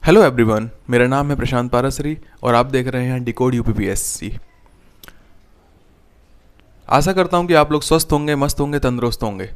Hello everyone, मेरा नाम है प्रशांत पारासरी और आप देख रहे हैं डिकोड यूपीपीएससी। आशा करता हूं कि आप लोग स्वस्थ होंगे, मस्त होंगे, तंदुरुस्त होंगे।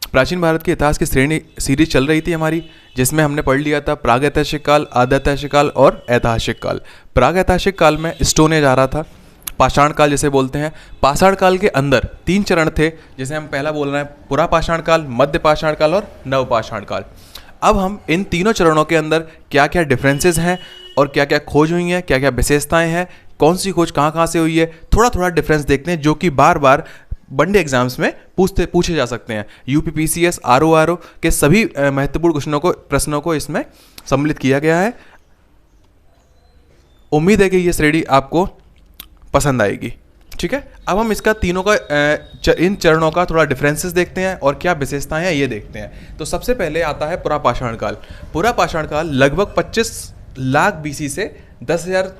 प्राचीन भारत के इतिहास की श्रेणी सीरीज चल रही थी हमारी, जिसमें हमने पढ़ लिया था प्रागैतिहासिक काल, आद्यैतिहासिक काल और ऐतिहासिक काल। प्रागैतिहासिक काल में स्टोन एज आ रहा था, पाषाण काल जिसे बोलते हैं। पाषाण काल के अंदर 3 चरण थे, जिसे हम पहला बोल रहे हैं पुरा पाषाण काल, मध्य पाषाण काल और नव पाषाण काल। अब हम इन तीनों चरणों के अंदर क्या क्या डिफरेंसेस हैं और क्या क्या खोज हुई हैं, क्या क्या विशेषताएं हैं, कौन सी खोज कहाँ कहाँ से हुई है, थोड़ा थोड़ा डिफरेंस देखते हैं, जो कि बार बार वनडे एग्जाम्स में पूछे जा सकते हैं। यूपीपीसीएस, आरओ के सभी महत्वपूर्ण प्रश्नों को इसमें सम्मिलित किया गया है। उम्मीद है कि ये श्रेणी आपको पसंद आएगी। ठीक है, अब हम इसका तीनों का इन चरणों का थोड़ा डिफरेंसेस देखते हैं और क्या विशेषताएं हैं ये देखते हैं। तो सबसे पहले आता है पुरा पाषाण काल। पुरा पाषाण काल लगभग 25 लाख बीसी से 10,000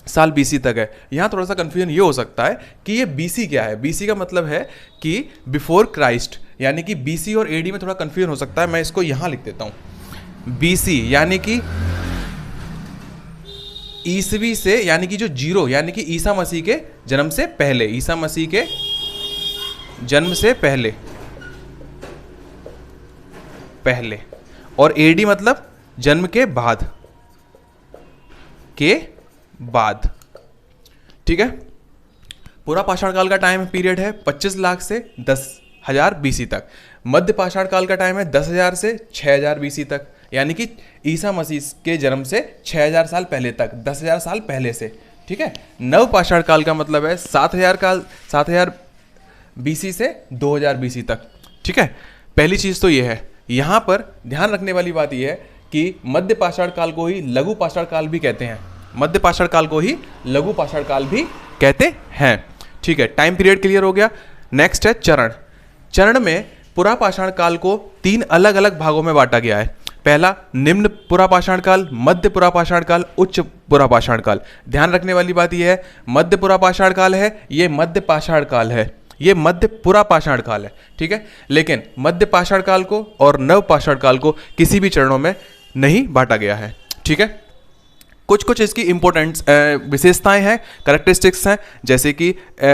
साल बीसी तक है। यहाँ थोड़ा सा कन्फ्यूजन ये हो सकता है कि ये बीसी क्या है। बीसी का मतलब है कि बिफोर क्राइस्ट, यानी कि बीसी और एडी में थोड़ा कन्फ्यूजन हो सकता है। मैं इसको यहाँ लिख देता हूँ। बीसी यानी कि ईसवी से, यानी कि जो जीरो, यानी कि ईसा मसीह के जन्म से पहले, ईसा मसीह के जन्म से पहले। और एडी मतलब जन्म के बाद, ठीक है। पूरा पाषाण काल का टाइम पीरियड है 25 लाख से 10,000 बीसी तक। मध्य पाषाण काल का टाइम है 10,000 से 6,000 बीसी तक, यानी कि ईसा मसीह के जन्म से 6,000 साल पहले तक, 10,000 साल पहले से। ठीक है। नव पाषाण काल का मतलब है 7,000 बीसी से 2,000 बीसी तक। ठीक है, पहली चीज़ तो ये है। यहाँ पर ध्यान रखने वाली बात यह है कि मध्य पाषाण काल को ही लघु पाषाण काल भी कहते हैं। मध्य पाषाण काल को ही लघु पाषाण काल भी कहते हैं। ठीक है, टाइम पीरियड क्लियर हो गया। नेक्स्ट है चरण। चरण में पुरा पाषाण काल को 3 अलग अलग भागों में बांटा गया है। पहला निम्न पुरा पाषाण काल, मध्य पुरा पाषाण काल, उच्च पुरा पाषाण काल। ध्यान रखने वाली बात यह है, मध्य पुरा पाषाण काल है, ये मध्य पाषाण काल है, ये मध्य पुरा पाषाण काल है। ठीक है, लेकिन मध्य पाषाण काल को और नव पाषाण काल को किसी भी चरणों में नहीं बांटा गया है। ठीक है, कुछ इसकी इंपॉर्टेंट विशेषताएं हैं, कैरेक्टरिस्टिक्स हैं, जैसे कि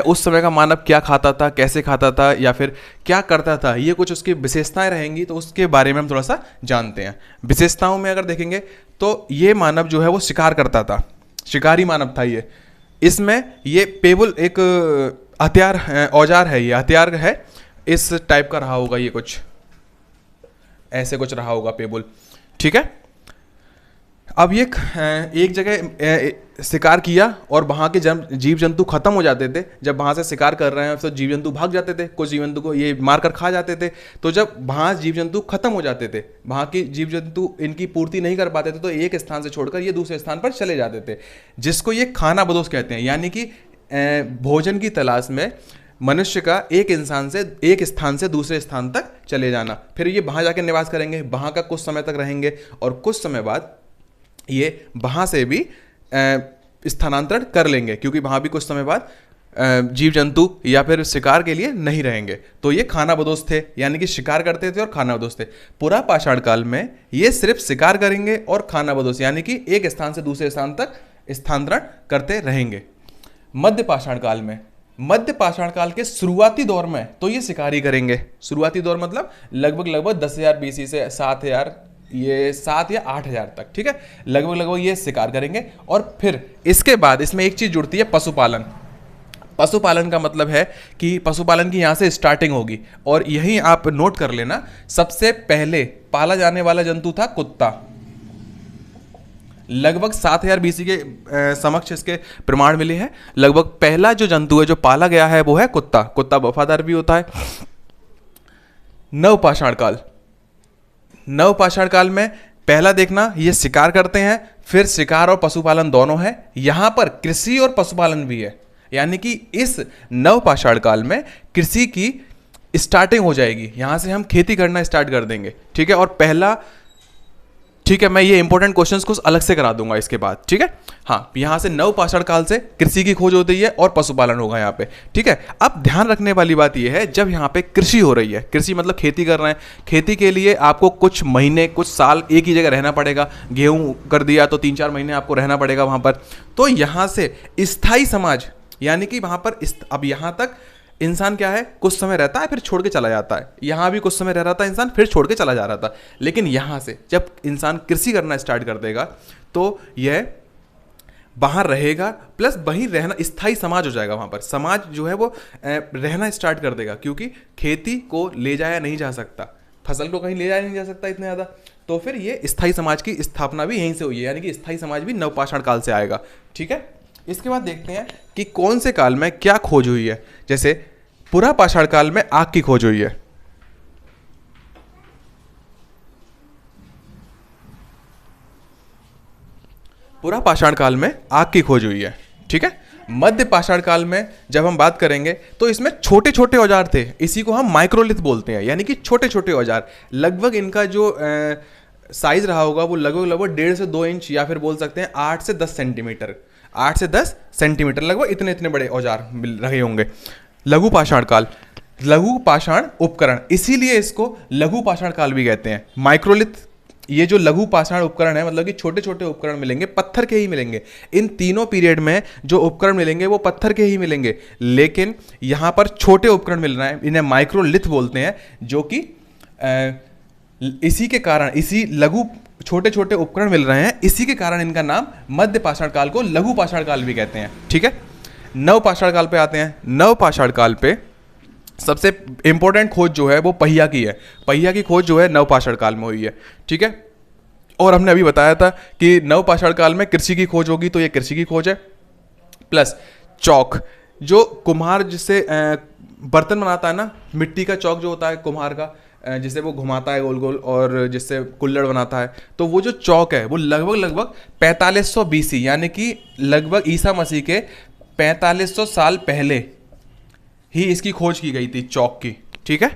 उस समय का मानव क्या खाता था, कैसे खाता था, या फिर क्या करता था, ये कुछ उसकी विशेषताएं रहेंगी। तो उसके बारे में हम थोड़ा सा जानते हैं। विशेषताओं में अगर देखेंगे तो ये मानव जो है वो शिकार करता था, शिकारी मानव था ये। इसमें ये पेबल एक हथियार औजार है, ये हथियार है, इस टाइप का रहा होगा, ये कुछ ऐसे कुछ रहा होगा पेबल। ठीक है, अब ये एक जगह शिकार किया और वहाँ के जीव जंतु खत्म हो जाते थे। जब वहाँ से शिकार कर रहे हैं तो जीव जंतु भाग जाते थे, कुछ जीव जंतु को ये मारकर खा जाते थे। तो जब वहाँ जीव जंतु खत्म हो जाते थे, वहाँ के जीव जंतु इनकी पूर्ति नहीं कर पाते थे, तो एक स्थान से छोड़कर ये दूसरे स्थान पर चले जाते थे, जिसको ये खाना बदोश कहते हैं। यानी कि भोजन की तलाश में मनुष्य का एक स्थान से दूसरे स्थान तक चले जाना। फिर ये वहाँ जाकर निवास करेंगे, वहाँ का कुछ समय तक रहेंगे और कुछ समय बाद ये वहाँ से भी स्थानांतरण कर लेंगे, क्योंकि वहाँ भी कुछ समय बाद जीव जंतु या फिर शिकार के लिए नहीं रहेंगे। तो ये खाना बदोश थे, यानी कि शिकार करते थे और खाना बदोश थे। पुरा पाषाण काल में ये सिर्फ शिकार करेंगे और खाना बदोश, यानी कि एक स्थान से दूसरे स्थान तक स्थानांतरण करते रहेंगे। मध्य पाषाण काल में, मध्य पाषाण काल के शुरुआती दौर में तो ये शिकारी करेंगे। शुरुआती दौर मतलब लगभग 10,000 बीसी से 7,000 या 8,000 तक। ठीक है, लगभग ये शिकार करेंगे। और फिर इसके बाद इसमें एक चीज जुड़ती है, पशुपालन। पशुपालन का मतलब है कि पशुपालन की यहाँ से स्टार्टिंग होगी। और यही आप नोट कर लेना, सबसे पहले पाला जाने वाला जंतु था कुत्ता। लगभग 7,000 बीसी के समक्ष इसके प्रमाण मिले हैं। लगभग पहला जो जंतु है जो पाला गया है वो है कुत्ता। कुत्ता वफादार भी होता है। नव पाषाण काल, नव पाषाण काल में पहला देखना, ये शिकार करते हैं, फिर शिकार और पशुपालन दोनों है। यहां पर कृषि और पशुपालन भी है, यानी कि इस नव पाषाण काल में कृषि की स्टार्टिंग हो जाएगी। यहां से हम खेती करना स्टार्ट कर देंगे। ठीक है, और पहला ठीक है, मैं ये इंपॉर्टेंट क्वेश्चंस कुछ अलग से करा दूंगा इसके बाद, ठीक है। हाँ, यहाँ से नव पाषाण काल से कृषि की खोज होती है और पशुपालन होगा यहाँ पे, ठीक है। अब ध्यान रखने वाली बात ये है, जब यहाँ पे कृषि हो रही है, कृषि मतलब खेती कर रहे हैं, खेती के लिए आपको कुछ महीने कुछ साल एक ही जगह रहना पड़ेगा। गेहूं कर दिया तो 3-4 महीने आपको रहना पड़ेगा वहाँ पर। तो यहाँ से स्थायी समाज, यानी कि वहाँ पर अब यहाँ तक इंसान क्या है, कुछ समय रहता है फिर छोड़ के चला जाता है। यहाँ भी कुछ समय रह रहा था इंसान, फिर छोड़ के चला जा रहा था। लेकिन यहाँ से जब इंसान कृषि करना स्टार्ट कर देगा तो यह बाहर रहेगा, प्लस वहीं रहना, स्थायी समाज हो जाएगा। वहाँ पर समाज जो है वो रहना स्टार्ट कर देगा, क्योंकि खेती को ले जाया नहीं जा सकता, फसल को कहीं ले जाया नहीं जा सकता इतने ज़्यादा। तो फिर ये स्थायी समाज की स्थापना भी यहीं से हुई है, यानी कि स्थायी समाज भी नवपाषाण काल से आएगा, ठीक है। इसके बाद देखते हैं कि कौन से काल में क्या खोज हुई है। जैसे पुरा पाषाण काल में आग की खोज हुई है। पुरा पाषाण काल में आग की खोज हुई है, ठीक है। मध्य पाषाण काल में जब हम बात करेंगे तो इसमें छोटे छोटे औजार थे, इसी को हम माइक्रोलिथ बोलते हैं, यानी कि छोटे छोटे औजार। लगभग इनका जो साइज रहा होगा वो लगभग 1.5 से 2 इंच, या फिर बोल सकते हैं 8 से 10 सेंटीमीटर, 8 से 10 सेंटीमीटर, लगभग इतने इतने बड़े औजार रहे होंगे। लघु पाषाण काल, लघु पाषाण उपकरण, इसीलिए इसको लघु पाषाण काल भी कहते हैं। माइक्रोलिथ, ये जो लघु पाषाण उपकरण है, मतलब कि छोटे छोटे उपकरण मिलेंगे, पत्थर के ही मिलेंगे। इन तीनों पीरियड में जो उपकरण मिलेंगे वो पत्थर के ही मिलेंगे, लेकिन यहाँ पर छोटे उपकरण मिल रहे हैं, इन्हें माइक्रोलिथ बोलते हैं। जो कि इसी के कारण, इसी लघु छोटे छोटे उपकरण मिल रहे हैं, इसी के कारण इनका नाम मध्य पाषाण काल को लघु पाषाण काल भी कहते हैं, ठीक है। नव पाषाण काल पे आते हैं। नव पाषाण काल पे सबसे इंपॉर्टेंट खोज जो है वो पहिया की है। पहिया की खोज जो है नव पाषाण काल में हुई है, ठीक है। और हमने अभी बताया था कि नव पाषाण काल में कृषि की खोज होगी, तो ये कृषि की खोज है। प्लस चौक, जो कुम्हार जिससे बर्तन बनाता है ना, मिट्टी का चौक जो होता है कुम्हार का, जिसे वो घुमाता है गोल गोल और जिससे कुल्हड़ बनाता है, तो वो जो चौक है वो लगभग 4500 BC, यानी कि लगभग ईसा मसीह के 4500 साल पहले ही इसकी खोज की गई थी, चौक की, ठीक है।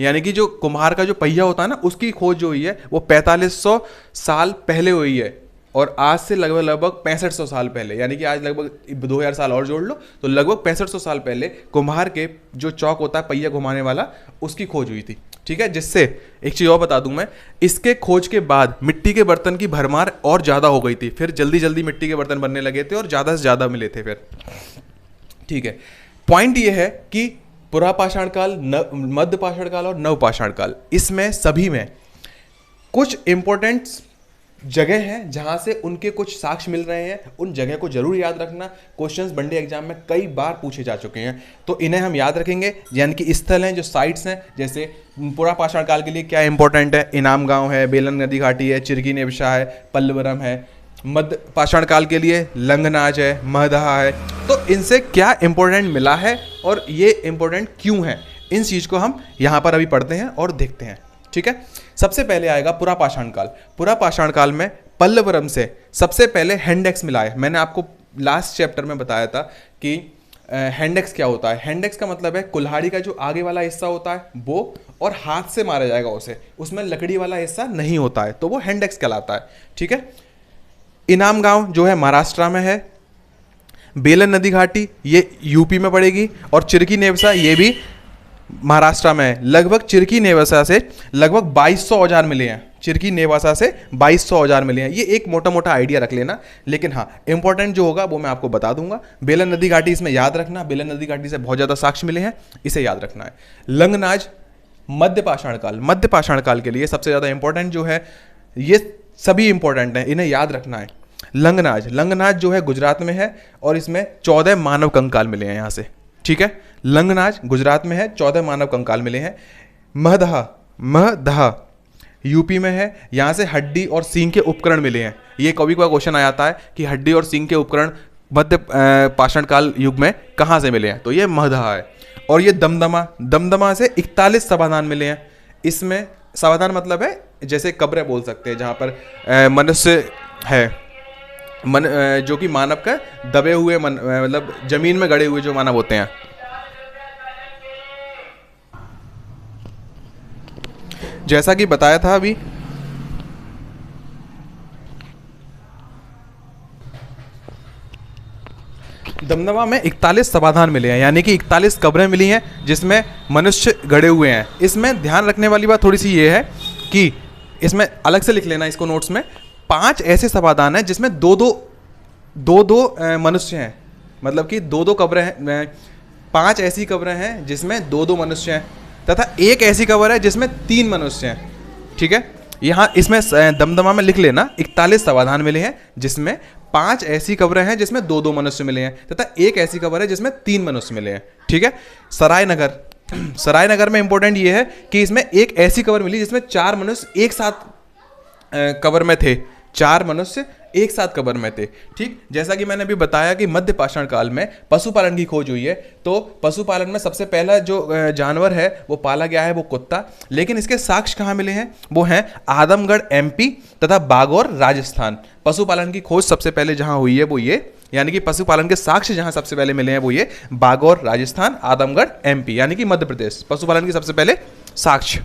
यानी कि जो कुम्हार का जो पहिया होता है ना, उसकी खोज जो हुई है वो 4500 साल पहले हुई है, और आज से लगभग 6500 साल पहले, यानी कि आज लगभग 2000 साल और जोड़ लो तो लगभग 6500 साल पहले कुम्हार के जो चौक होता है पहिया घुमाने वाला, उसकी खोज हुई थी, ठीक है। जिससे एक चीज़ और बता दूं मैं, इसके खोज के बाद मिट्टी के बर्तन की भरमार और ज़्यादा हो गई थी, फिर जल्दी जल्दी मिट्टी के बर्तन बनने लगे थे और ज़्यादा से ज़्यादा मिले थे फिर, ठीक है। पॉइंट ये है कि पुरा पाषाण काल, मध्य पाषाण काल और नव पाषाण काल, इसमें सभी में कुछ इंपॉर्टेंट जगह है जहां से उनके कुछ साक्ष्य मिल रहे हैं। उन जगह को जरूर याद रखना, क्वेश्चंस वनडे एग्जाम में कई बार पूछे जा चुके हैं, तो इन्हें हम याद रखेंगे। यानी कि स्थल हैं, जो साइट्स हैं, जैसे पुरा पाषाण काल के लिए क्या इंपॉर्टेंट है, इनाम गांव है, बेलन नदी घाटी है, चिरकी नेवशा है, पल्लवरम है। मध्य पाषाण काल के लिए लंगनाज है, महदहा है। तो इनसे क्या इंपॉर्टेंट मिला है और ये इंपॉर्टेंट क्यों है, इन चीज़ को हम यहाँ पर अभी पढ़ते हैं और देखते हैं, ठीक है। सबसे पहले आएगा पुरा पाषाण काल। पुरा पाषाण काल में पल्लवरम से सबसे पहले हैंडेक्स मिला है। मैंने आपको लास्ट चैप्टर में बताया था कि हैंडेक्स क्या होता है। हैंडेक्स का मतलब है कुल्हाड़ी का जो आगे वाला हिस्सा होता है वो, और हाथ से मारा जाएगा उसे, उसमें लकड़ी वाला हिस्सा नहीं होता है, तो वो हैंडेक्स कहलाता है, ठीक है। इनाम गांव जो है महाराष्ट्र में है। बेलन नदी घाटी ये यूपी में पड़ेगी, और चिरकी नेवसा ये भी महाराष्ट्र में है। लगभग चिरकी नेवसा से लगभग 2200 औजार मिले हैं। चिरकी नेवासा से 2200 औजार मिले हैं। ये एक मोटा मोटा आइडिया रख लेना, लेकिन हाँ इंपॉर्टेंट जो होगा वो मैं आपको बता दूंगा। बेलन नदी घाटी इसमें याद रखना, बेलन नदी घाटी से बहुत ज़्यादा साक्ष्य मिले हैं, इसे याद रखना है। लंगनाज मध्य पाषाण काल, मध्य पाषाण काल के लिए सबसे ज़्यादा इंपॉर्टेंट जो है, ये सभी इंपॉर्टेंट हैं, इन्हें याद रखना है। लंगनाज, लंगनाज जो है गुजरात में है, और इसमें 14 मानव कंकाल मिले हैं यहाँ से, ठीक है। लंगनाज गुजरात में है, 14 मानव कंकाल मिले हैं। महदहा, महदहा यूपी में है, यहाँ से हड्डी और सींग के उपकरण मिले हैं। ये कभी कभी क्वेश्चन आ जाता है कि हड्डी और सींग के उपकरण मध्य पाषाण काल युग में कहाँ से मिले हैं, तो ये महदहा है। और ये दमदमा, दमदमा से 41 समाधान मिले हैं। इसमें समाधान मतलब है जैसे कब्रें बोल सकते हैं, जहाँ पर मनुष्य है, जो कि मानव का दबे हुए मतलब जमीन में गड़े हुए जो मानव होते हैं। जैसा कि बताया था अभी दमदमा में 41 समाधान मिले हैं, यानी कि 41 कब्रें मिली हैं जिसमें मनुष्य गड़े हुए हैं। इसमें ध्यान रखने वाली बात थोड़ी सी ये है कि इसमें अलग से लिख लेना इसको नोट्स में, 5 ऐसे समाधान हैं जिसमें दो मनुष्य हैं, मतलब कि दो कब्रें हैं, 5 ऐसी कब्रें हैं जिसमें दो मनुष्य हैं, तथा एक ऐसी कब्र है जिसमें 3 मनुष्य हैं। ठीक है, यहाँ इसमें दमदमा में लिख लेना 41 समाधान मिले हैं जिसमें 5 ऐसी कब्रें हैं जिसमें दो मनुष्य मिले हैं, तथा एक ऐसी कब्र है जिसमें 3 मनुष्य मिले हैं। ठीक है, सरायनगर में इंपॉर्टेंट ये है कि इसमें एक ऐसी कब्र मिली जिसमें 4 मनुष्य एक साथ कब्र में थे, 4 मनुष्य एक साथ कब्र में थे। ठीक, जैसा कि मैंने अभी बताया कि मध्य पाषाण काल में पशुपालन की खोज हुई है, तो पशुपालन में सबसे पहला जो जानवर है वो पाला गया है वो कुत्ता, लेकिन इसके साक्ष्य कहाँ मिले हैं? वो हैं आदमगढ़ MP तथा बागौर राजस्थान। पशुपालन की खोज सबसे पहले जहाँ हुई है वो ये, यानी कि पशुपालन के साक्ष्य जहाँ सबसे पहले मिले हैं वो ये बागौर राजस्थान, आदमगढ़ MP यानी कि मध्य प्रदेश, पशुपालन के सबसे पहले साक्ष्य।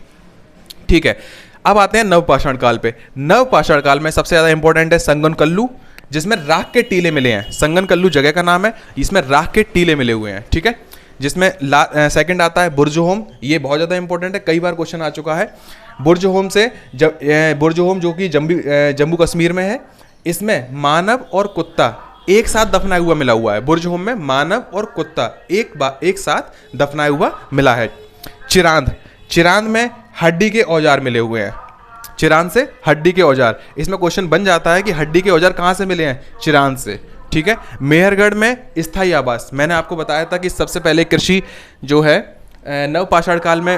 ठीक है, अब आते हैं नवपाषाण काल पे। नवपाषाण काल में सबसे ज़्यादा इंपॉर्टेंट है संगनकल्लू, जिसमें राख के टीले मिले हैं। संगनकल्लू जगह का नाम है, इसमें राख के टीले मिले हुए हैं। ठीक है, जिसमें सेकंड आता है बुर्जहोम, ये बहुत ज़्यादा इंपॉर्टेंट है, कई बार क्वेश्चन आ चुका है। बुर्जहोम से बुर्जहोम जो कि जम्मू कश्मीर में है, इसमें मानव और कुत्ता एक साथ दफनाया हुआ मिला हुआ है। बुर्जहोम में मानव और कुत्ता एक साथ दफनाया हुआ मिला है। चिरांद में हड्डी के औजार मिले हुए हैं, चिरांद से हड्डी के औजार। इसमें क्वेश्चन बन जाता है कि हड्डी के औजार कहाँ से मिले हैं? चिरांद से। ठीक है, मेहरगढ़ में स्थायी आवास, मैंने आपको बताया था कि सबसे पहले कृषि जो है नवपाषाण काल में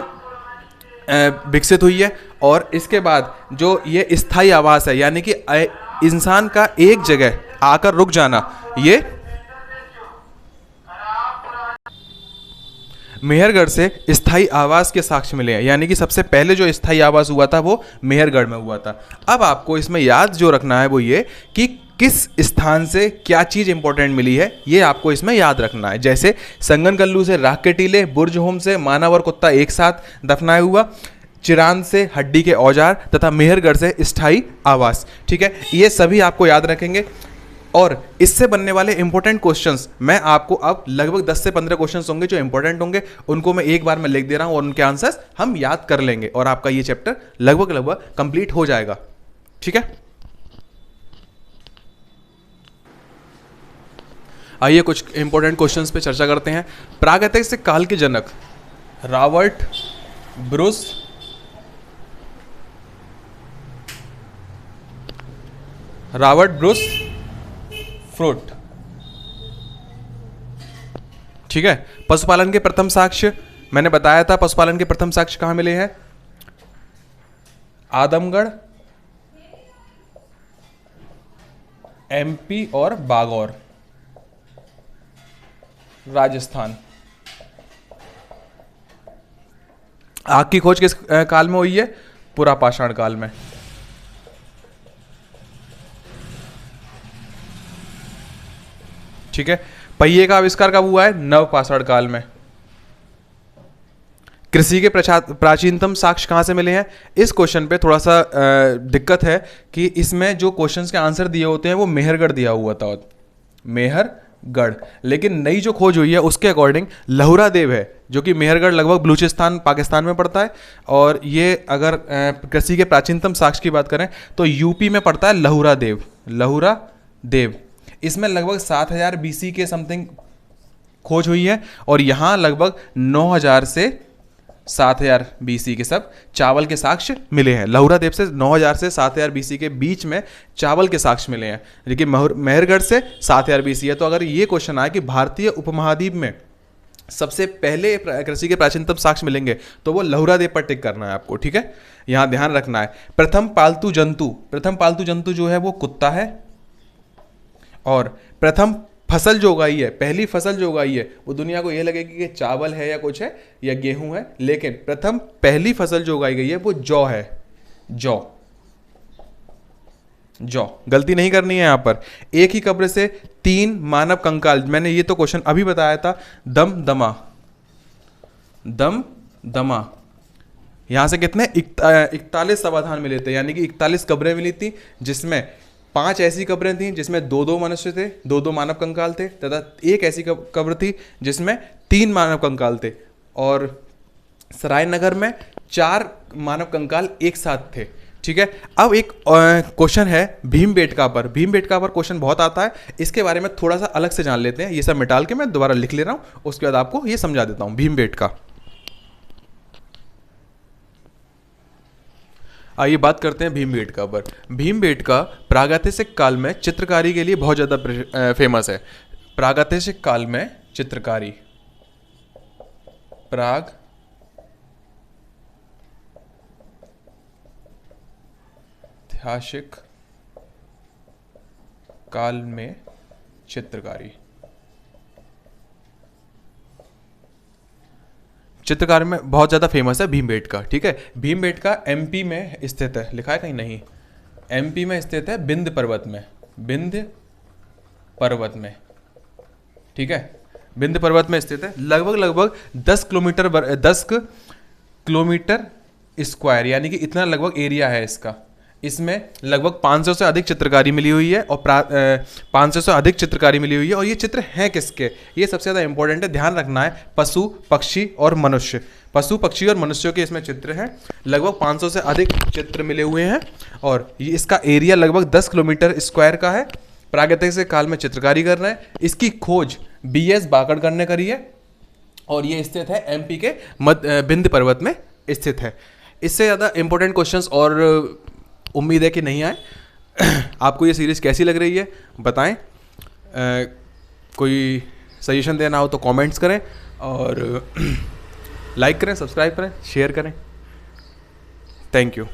विकसित हुई है, और इसके बाद जो ये स्थायी आवास है, यानी कि इंसान का एक जगह आकर रुक जाना, ये मेहरगढ़ से स्थायी आवास के साक्ष्य मिले हैं, यानी कि सबसे पहले जो स्थायी आवास हुआ था वो मेहरगढ़ में हुआ था। अब आपको इसमें याद जो रखना है वो ये कि किस स्थान से क्या चीज़ इंपॉर्टेंट मिली है, ये आपको इसमें याद रखना है। जैसे संगनकल्लू से राख के टीले, बुर्जहोम से मानव और कुत्ता एक साथ दफनाया हुआ, चिरांद से हड्डी के औजार तथा मेहरगढ़ से स्थायी आवास। ठीक है, ये सभी आपको याद रखेंगे, और इससे बनने वाले इंपॉर्टेंट क्वेश्चंस मैं आपको अब लगभग 10 से 15 क्वेश्चंस होंगे जो इंपॉर्टेंट होंगे, उनको मैं एक बार में लिख दे रहा हूं और उनके आंसर्स हम याद कर लेंगे, और आपका ये चैप्टर लगभग कंप्लीट हो जाएगा। ठीक है, आइए कुछ इंपॉर्टेंट क्वेश्चंस पे चर्चा करते हैं। प्रागैतिहासिक काल के जनक रॉबर्ट ब्रूस फ्रूट। ठीक है, पशुपालन के प्रथम साक्ष्य मैंने बताया था, पशुपालन के प्रथम साक्ष्य कहां मिले हैं? आदमगढ़ MP और बागौर राजस्थान। आग की खोज किस काल में हुई है? पुरापाषाण काल में। ठीक है, पहिए का आविष्कार कब हुआ है? नवपाषाण काल में। कृषि के प्राचीनतम साक्ष्य कहाँ से मिले हैं? इस क्वेश्चन पे थोड़ा सा दिक्कत है कि इसमें जो क्वेश्चंस के आंसर दिए होते हैं वो मेहरगढ़ दिया हुआ था, मेहरगढ़, लेकिन नई जो खोज हुई है उसके अकॉर्डिंग लहुरा देव है, जो कि मेहरगढ़ लगभग बलूचिस्तान पाकिस्तान में पड़ता है, और ये अगर कृषि के प्राचीनतम साक्ष्य की बात करें तो यूपी में पड़ता है लहुरा देव। इसमें लगभग 7000 BC के समथिंग खोज हुई है, और यहाँ लगभग 9000 से 7000 BC के सब चावल के साक्ष्य मिले हैं। लहुरा देव से 9000 से 7000 BC के बीच में चावल के साक्ष्य मिले हैं, लेकिन मेहरगढ़ से 7000 BC है। तो अगर ये क्वेश्चन आए कि भारतीय उपमहाद्वीप में सबसे पहले कृषि के प्राचीनतम साक्ष्य मिलेंगे तो वो लहुरा देव पर टिक करना है आपको। ठीक है, यहाँ ध्यान रखना है। प्रथम पालतू जंतु जो है वो कुत्ता है, और प्रथम फसल जो उगाई है, पहली फसल जो उगाई है वो दुनिया को ये लगेगी कि चावल है या कुछ है या गेहूं है, लेकिन प्रथम पहली फसल जो उगाई गई है वो जौ है। जौ, गलती नहीं करनी है यहाँ पर। एक ही कब्र से 3 मानव कंकाल, मैंने ये तो क्वेश्चन अभी बताया था। दमदमा, यहां से कितने 41 समाधान मिले थे, यानी कि 41 कब्रें मिली थी, जिसमें 5 ऐसी कब्रें थीं जिसमें 2-2 मनुष्य थे, 2-2 मानव कंकाल थे, तथा एक ऐसी कब्र थी जिसमें 3 मानव कंकाल थे, और सरायनगर में 4 मानव कंकाल एक साथ थे। ठीक है, अब एक क्वेश्चन है भीमबेटका पर। भीमबेटका पर क्वेश्चन बहुत आता है, इसके बारे में थोड़ा सा अलग से जान लेते हैं। ये सब मिटाल के मैं दोबारा लिख ले रहा हूँ, उसके बाद आपको ये समझा देता हूँ। भीमबेटका, आइए बात करते हैं भीमबेटका पर। भीमबेटका प्रागैतिहासिक काल में चित्रकारी के लिए बहुत ज़्यादा फेमस है। प्रागैतिहासिक काल में चित्रकारी, प्रागैतिहासिक काल में चित्रकारी, चित्रकार में बहुत ज़्यादा फेमस है भीमबेटका। ठीक है, भीमबेटका एमपी में स्थित है, लिखा है कहीं नहीं, एमपी में स्थित है, विंध्य पर्वत में, विंध्य पर्वत में। ठीक है, विंध्य पर्वत में स्थित है। लगभग 10 किलोमीटर स्क्वायर, यानी कि इतना लगभग एरिया है इसका। इसमें लगभग 500 से अधिक चित्रकारी मिली हुई है, और 500 से अधिक चित्रकारी मिली हुई है। और ये चित्र हैं किसके, ये सबसे ज़्यादा इंपॉर्टेंट है, ध्यान रखना है। पशु, पक्षी और मनुष्य, पशु पक्षी और मनुष्यों के इसमें चित्र हैं। लगभग 500 से अधिक चित्र मिले हुए हैं, और ये इसका एरिया लगभग 10 किलोमीटर स्क्वायर का है। प्रागैतिहासिक काल में चित्रकारी कर रहे हैं। इसकी खोज BS बाकड़कर ने करी है, और ये स्थित है MP के विंध्य पर्वत में स्थित है। इससे ज़्यादा इंपॉर्टेंट क्वेश्चंस और उम्मीद है कि नहीं आए। आपको ये सीरीज़ कैसी लग रही है बताएं। कोई सजेशन देना हो तो कमेंट्स करें, और लाइक करें, सब्सक्राइब करें, शेयर करें। Thank you.